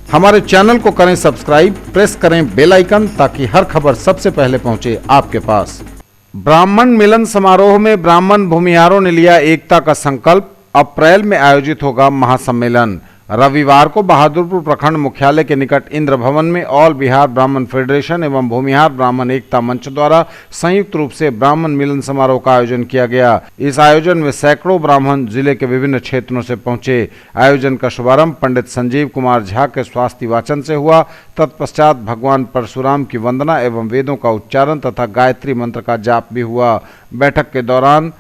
हमारे चैनल को करें सब्सक्राइब, प्रेस करें बेल आइकन ताकि हर खबर सबसे पहले पहुंचे आपके पास। ब्राह्मण मिलन समारोह में ब्राह्मण भूमिहारों ने लिया एकता का संकल्प। अप्रैल में आयोजित होगा महासम्मेलन। रविवार को बहादुरपुर प्रखंड मुख्यालय के निकट इंद्र भवन में ऑल बिहार ब्राह्मण फेडरेशन एवं भूमिहार ब्राह्मण एकता मंच द्वारा संयुक्त रूप से ब्राह्मण मिलन समारोह का आयोजन किया गया। इस आयोजन में सैकड़ों ब्राह्मण जिले के विभिन्न क्षेत्रों से पहुंचे। आयोजन का शुभारंभ पंडित संजीव कुमार झा के स्वास्थ्य वाचन से हुआ। तत्पश्चात भगवान परशुराम की वंदना एवं वेदों का उच्चारण तथा गायत्री मंत्र का जाप भी हुआ। बैठक के दौरान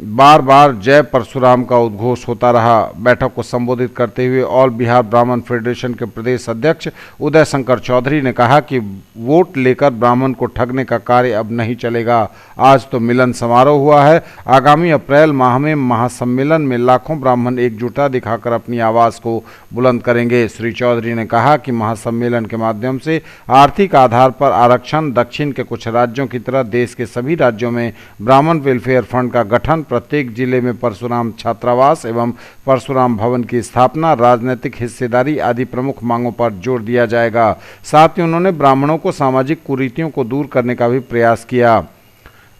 बार बार जय परशुराम का उद्घोष होता रहा। बैठक को संबोधित करते हुए ऑल बिहार ब्राह्मण फेडरेशन के प्रदेश अध्यक्ष उदय शंकर चौधरी ने कहा कि वोट लेकर ब्राह्मण को ठगने का कार्य अब नहीं चलेगा। आज तो मिलन समारोह हुआ है, आगामी अप्रैल माह में महासम्मेलन में लाखों ब्राह्मण एकजुटता दिखाकर अपनी आवाज़ को बुलंद करेंगे। श्री चौधरी ने कहा कि महासम्मेलन के माध्यम से आर्थिक आधार पर आरक्षण, दक्षिण के कुछ राज्यों की तरह देश के सभी राज्यों में ब्राह्मण वेलफेयर फंड का गठन, प्रत्येक जिले में परशुराम छात्रावास एवं परशुराम भवन की स्थापना, राजनीतिक हिस्सेदारी आदि प्रमुख मांगों पर जोर दिया जाएगा। साथ ही उन्होंने ब्राह्मणों को सामाजिक कुरीतियों को दूर करने का भी प्रयास किया।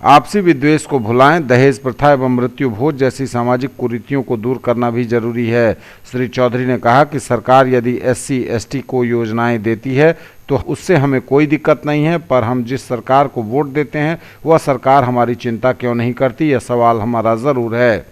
आपसी विद्वेष को भुलाएं, दहेज प्रथा एवं मृत्यु भोज जैसी सामाजिक कुरीतियों को दूर करना भी जरूरी है। श्री चौधरी ने कहा कि सरकार यदि SC/ST को योजनाएं देती है तो उससे हमें कोई दिक्कत नहीं है, पर हम जिस सरकार को वोट देते हैं वह सरकार हमारी चिंता क्यों नहीं करती, यह सवाल हमारा ज़रूर है।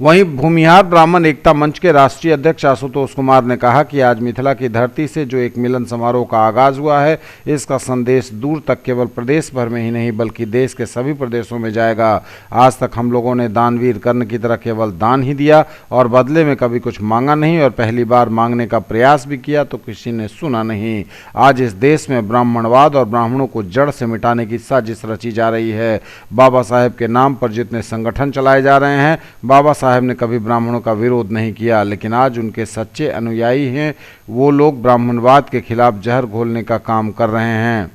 वहीं भूमिहार ब्राह्मण एकता मंच के राष्ट्रीय अध्यक्ष आशुतोष कुमार ने कहा कि आज मिथिला की धरती से जो एक मिलन समारोह का आगाज हुआ है, इसका संदेश दूर तक केवल प्रदेश भर में ही नहीं बल्कि देश के सभी प्रदेशों में जाएगा। आज तक हम लोगों ने दानवीर कर्ण की तरह केवल दान ही दिया और बदले में कभी कुछ मांगा नहीं, और पहली बार मांगने का प्रयास भी किया तो किसी ने सुना नहीं। आज इस देश में ब्राह्मणवाद और ब्राह्मणों को जड़ से मिटाने की साजिश रची जा रही है। बाबा साहेब के नाम पर जितने संगठन चलाए जा रहे हैं, बाबा साहब ने कभी ब्राह्मणों का विरोध नहीं किया, लेकिन आज उनके सच्चे अनुयायी हैं वो लोग ब्राह्मणवाद के खिलाफ जहर घोलने का काम कर रहे हैं।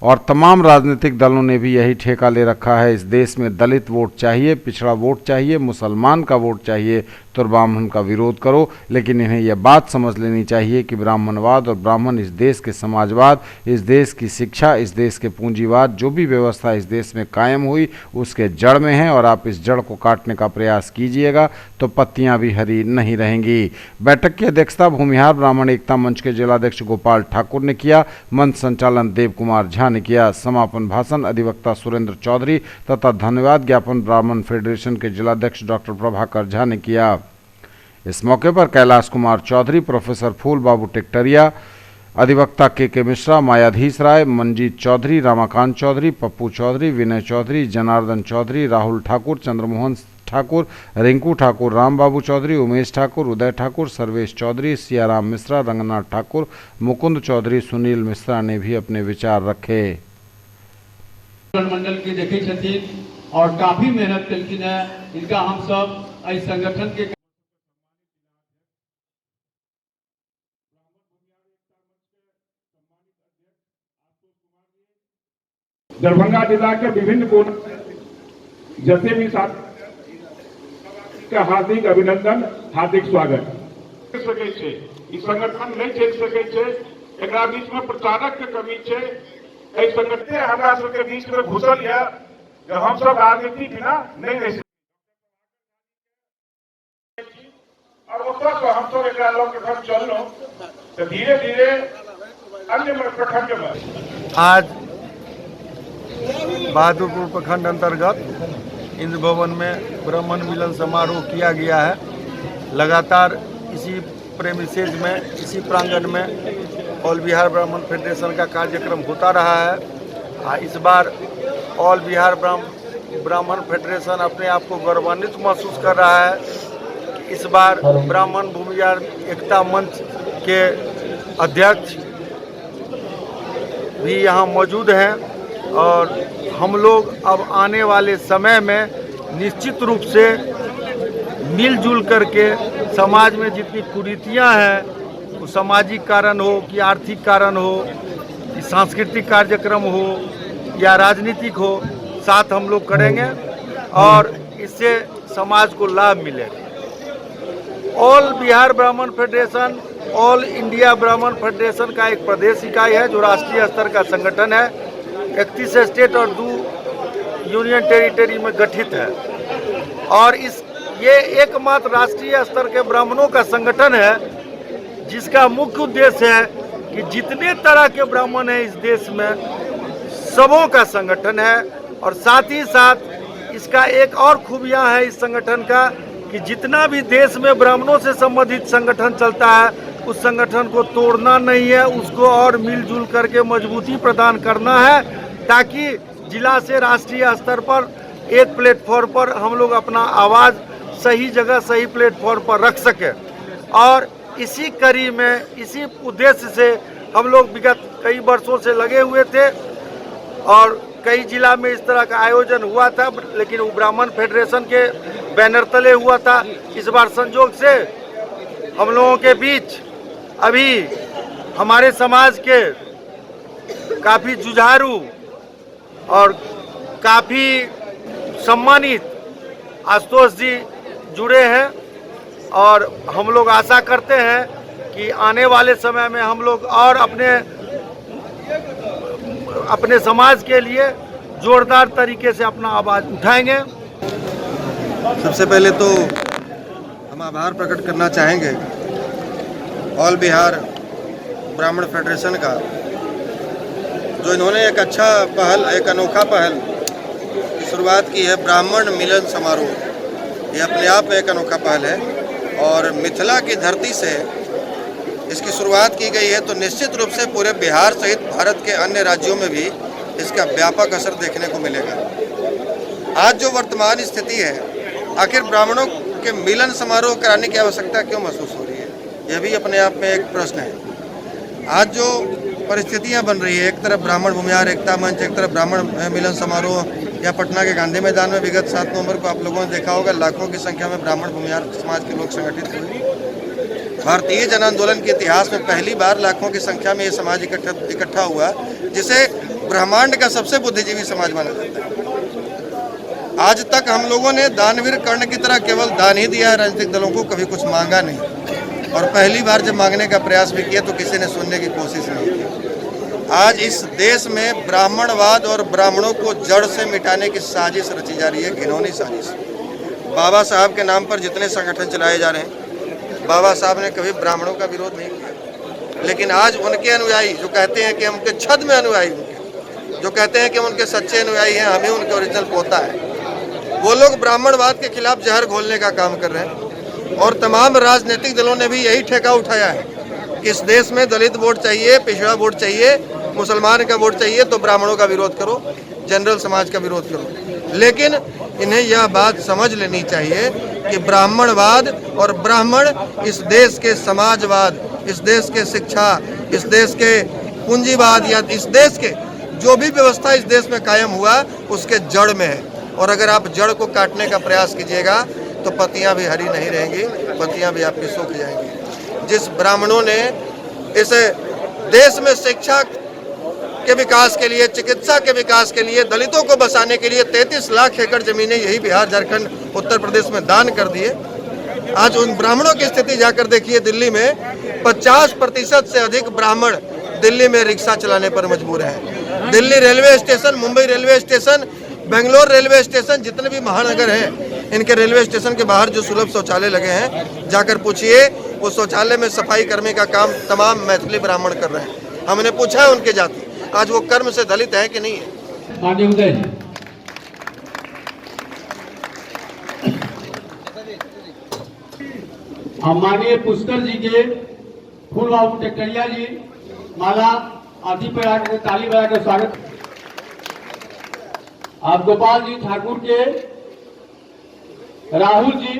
और तमाम राजनीतिक दलों ने भी यही ठेका ले रखा है। इस देश में दलित वोट चाहिए, पिछड़ा वोट चाहिए, मुसलमान का वोट चाहिए तो ब्राह्मण का विरोध करो, लेकिन इन्हें यह बात समझ लेनी चाहिए कि ब्राह्मणवाद और ब्राह्मण इस देश के समाजवाद, इस देश की शिक्षा, इस देश के पूंजीवाद, जो भी व्यवस्था इस देश में कायम हुई उसके जड़ में है, और आप इस जड़ को काटने का प्रयास कीजिएगा तो पत्तियां भी हरी नहीं रहेंगी। बैठक की अध्यक्षता भूमिहार ब्राह्मण एकता मंच के जिलाध्यक्ष गोपाल ठाकुर ने किया। मंच संचालन देव कुमार झा ने किया। समापन भाषण अधिवक्ता सुरेंद्र चौधरी तथा धन्यवाद ज्ञापन ब्राह्मण फेडरेशन के जिलाध्यक्ष डॉक्टर प्रभाकर झा ने किया। इस मौके पर कैलाश कुमार चौधरी, प्रोफेसर फूल बाबू टेक्टरिया, अधिवक्ता के मिश्रा, मायाधीश राय, मंजीत चौधरी, रामाकांत चौधरी, पप्पू चौधरी, विनय चौधरी, जनार्दन चौधरी, राहुल ठाकुर, चंद्रमोहन ठाकुर, रिंकू ठाकुर, राम बाबू चौधरी, उमेश ठाकुर, उदय ठाकुर, सर्वेश चौधरी, सियाराम मिश्रा, रंगनाथ ठाकुर, मुकुंद चौधरी, सुनील मिश्रा ने भी अपने विचार रखे। मंडल के देखे छथिन और काफी मेहनत कलखिन है। इनका हम सब इस संगठन के दरभंगा जिला के विभिन्न कोण जैसे भी साथ का हार्दिक अभिनंदन, हार्दिक स्वागत। सके छे ई संगठन नहीं चल सके छे, एकरा बीच में प्रचारक के कमी छे। एहि संगठन हमरा सब के बीच में घुसल है कि हम सब राजनीति बिना नहीं रह सकते, और ओतऽ से हम सब एकरा लोग के हम चललो तो धीरे धीरे अन्य प्रखंड में आज बहादुरपुर प्रखंड अंतर्गत इंद्र भवन में ब्राह्मण मिलन समारोह किया गया है। लगातार इसी प्रेमिसेज में, इसी प्रांगण में ऑल बिहार ब्राह्मण फेडरेशन का कार्यक्रम होता रहा है। इस बार ऑल बिहार ब्राह्मण फेडरेशन अपने आप को गौरवान्वित महसूस कर रहा है कि इस बार ब्राह्मण भूमिहार एकता मंच के अध्यक्ष भी यहाँ मौजूद हैं, और हम लोग अब आने वाले समय में निश्चित रूप से मिलजुल करके समाज में जितनी कुरीतियाँ हैं, वो सामाजिक कारण हो कि आर्थिक कारण हो कि सांस्कृतिक कार्यक्रम हो या राजनीतिक हो, साथ हम लोग करेंगे और इससे समाज को लाभ मिलेगा। ऑल बिहार ब्राह्मण फेडरेशन ऑल इंडिया ब्राह्मण फेडरेशन का एक प्रदेश इकाई है जो राष्ट्रीय स्तर का संगठन है। 31 स्टेट और 2 यूनियन टेरिटरी में गठित है और ये एकमात्र राष्ट्रीय स्तर के ब्राह्मणों का संगठन है जिसका मुख्य उद्देश्य है कि जितने तरह के ब्राह्मण हैं इस देश में सबों का संगठन है। और साथ ही साथ इसका एक और खूबियां है इस संगठन का कि जितना भी देश में ब्राह्मणों से संबंधित संगठन चलता है उस संगठन को तोड़ना नहीं है, उसको और मिलजुल करके मजबूती प्रदान करना है ताकि जिला से राष्ट्रीय स्तर पर एक प्लेटफॉर्म पर हम लोग अपना आवाज़ सही जगह सही प्लेटफॉर्म पर रख सके। और इसी कड़ी में इसी उद्देश्य से हम लोग विगत कई वर्षों से लगे हुए थे और कई जिला में इस तरह का आयोजन हुआ था, लेकिन वो ब्राह्मण फेडरेशन के बैनर तले हुआ था। इस बार संजोग से हम लोगों के बीच अभी हमारे समाज के काफ़ी जुझारू और काफ़ी सम्मानित आशुतोष जी जुड़े हैं और हम लोग आशा करते हैं कि आने वाले समय में हम लोग और अपने समाज के लिए जोरदार तरीके से अपना आवाज़ उठाएंगे। सबसे पहले तो हम आभार प्रकट करना चाहेंगे ऑल बिहार ब्राह्मण फेडरेशन का, जो इन्होंने एक अच्छा पहल, एक अनोखा पहल की शुरुआत की है, ब्राह्मण मिलन समारोह। ये अपने आप में एक अनोखा पहल है और मिथिला की धरती से इसकी शुरुआत की गई है तो निश्चित रूप से पूरे बिहार सहित भारत के अन्य राज्यों में भी इसका व्यापक असर देखने को मिलेगा। आज जो वर्तमान स्थिति है, आखिर ब्राह्मणों के मिलन समारोह कराने की आवश्यकता क्यों महसूस हो रही है, यह भी अपने आप में एक प्रश्न है। आज जो परिस्थितियां बन रही है, एक तरफ ब्राह्मण भूमिहार एकता मंच, एक तरफ ब्राह्मण मिलन समारोह, या पटना के गांधी मैदान में विगत 7 नवंबर को आप लोगों ने देखा होगा लाखों की संख्या में ब्राह्मण भूमिहार समाज के लोग संगठित हुए। भारतीय जन आंदोलन के इतिहास में पहली बार लाखों की संख्या में ये समाज इकट्ठा हुआ, जिसे ब्रह्मांड का सबसे बुद्धिजीवी समाज माना जाता है। आज तक हम लोगों ने दानवीर कर्ण की तरह केवल दान ही दिया है, राजनीतिक दलों को कभी कुछ मांगा नहीं, और पहली बार जब मांगने का प्रयास भी किया तो किसी ने सुनने की कोशिश नहीं की। आज इस देश में ब्राह्मणवाद और ब्राह्मणों को जड़ से मिटाने की साजिश रची जा रही है, घिनौनी साजिश। बाबा साहब के नाम पर जितने संगठन चलाए जा रहे हैं, बाबा साहब ने कभी ब्राह्मणों का विरोध नहीं किया, लेकिन आज उनके अनुयायी जो कहते हैं कि हम उनके छद में अनुयायी, जो कहते हैं कि हम उनके सच्चे अनुयायी हैं, हमें उनके ओरिजिनल पोता है, वो लोग ब्राह्मणवाद के खिलाफ जहर घोलने का काम कर रहे हैं। और तमाम राजनीतिक दलों ने भी यही ठेका उठाया है कि इस देश में दलित वोट चाहिए, पिछड़ा वोट चाहिए, मुसलमान का वोट चाहिए तो ब्राह्मणों का विरोध करो, जनरल समाज का विरोध करो। लेकिन इन्हें यह बात समझ लेनी चाहिए कि ब्राह्मणवाद और ब्राह्मण इस देश के समाजवाद, इस देश के शिक्षा, इस देश के पूंजीवाद या इस देश के जो भी व्यवस्था इस देश में कायम हुआ उसके जड़ में है। और अगर आप जड़ को काटने का प्रयास कीजिएगा तो पत्तियां भी हरी नहीं रहेंगी, पत्तियां भी आपकी सूख जाएंगी। जिस ब्राह्मणों ने इस देश में शिक्षा के विकास के लिए, चिकित्सा के विकास के लिए, दलितों को बसाने के लिए 33 लाख एकड़ जमीनें यही बिहार, झारखंड, उत्तर प्रदेश में दान कर दिए, आज उन ब्राह्मणों की स्थिति जाकर देखिए। दिल्ली में 50% से अधिक ब्राह्मण दिल्ली में रिक्शा चलाने पर मजबूर हैं। Delhi railway station, Mumbai railway station, Bangalore railway station, जितने भी महानगर हैं, इनके रेलवे स्टेशन के बाहर जो सुलभ शौचालय लगे हैं, जाकर पूछिए वो शौचालय में सफाई कर्मी का काम तमाम मैथिली ब्राह्मण कर रहे हैं। हमने पूछा है उनके जाति, आज वो कर्म से दलित है कि नहीं है। माननीय उदय हम माननीय पुष्कर जी के फूल बाबू टेकरिया जी माला आदि पर आकर ताली बजा कर स्वागत। आप गोपाल जी ठाकुर के राहुल जी